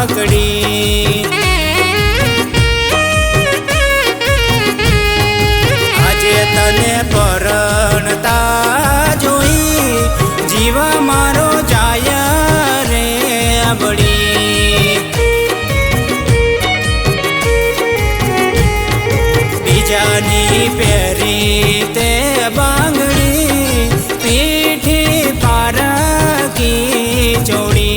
પાકડી। આજે તને પરણતા જોઈ જીવ મારો જાય રે બળી। બીજાની પહેરી તે બાંગડી પીઠી પારકી ચોડી।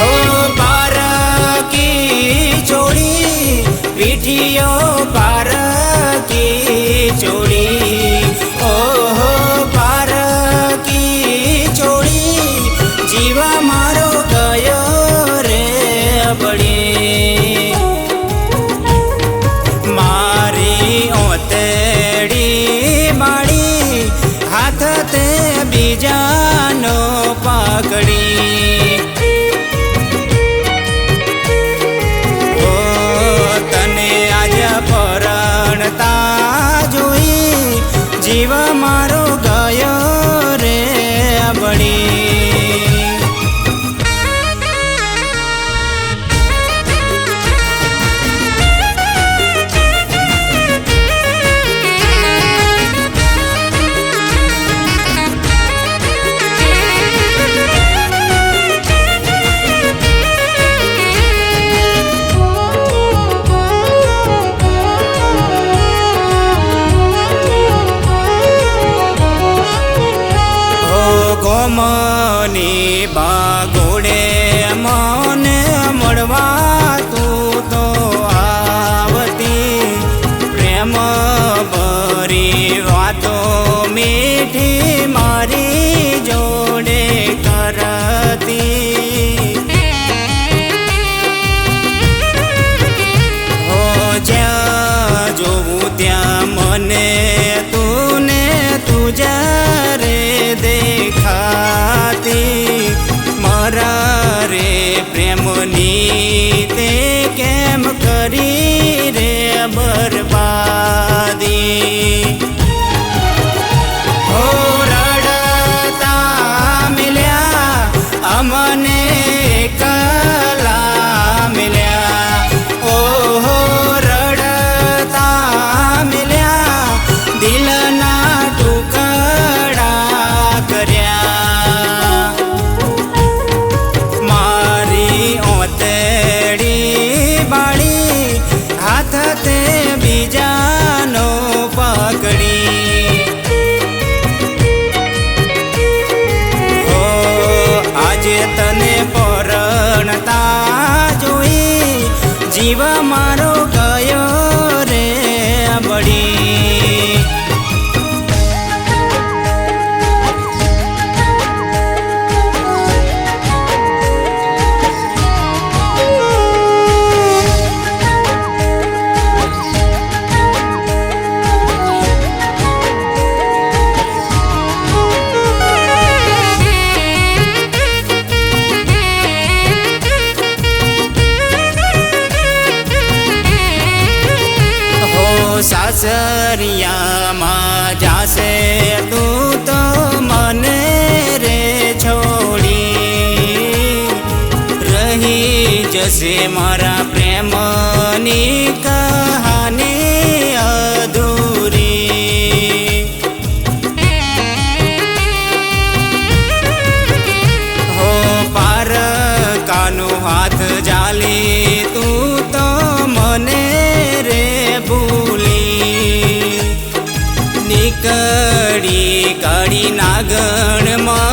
ઓ પારકી ચોડી પીઠીઓ પારકી ચોડી। ઓહો પારકી ચોડી જીવ મારો ગયો રે બળી। મારી ઓતેડી બાળી હાથ તે બીજાનો પકડી। ઓ તને આજ પરણતા જોઈ જીવ મારો ગયો રે બળી। ગોમની બાગોડે મને મળવા તું તો આવતી। પ્રેમ ભરી વાતો મીઠી મારી જોડે કરતી। હો જ્યાં જોવું ત્યાં મને તું ને તુજા રે દેખાતી। મારા રે પ્રેમની તે કેમ કરી રે બરબાદી। હો રડતા મિલ્યા અમને એકલા મિલ્યા। ઓહો રડતા મિલ્યા દિલના ટુકડા કર્યા। મારી ઓતેડી બાળી હાથ તે બીજાનો પકડી। ઓ આજે તને પરણતા જોઈ જીવ મારો ગયો રે બળી। સાસરિયામાં જાશે તું તો મને રે છોડી। રહી જશે મારા પ્રેમની કહાની અધૂરી। હો પારકાનો હાથ જાલી તું તો મને રે ભૂલી। નીકળી કાળી નાગણ માં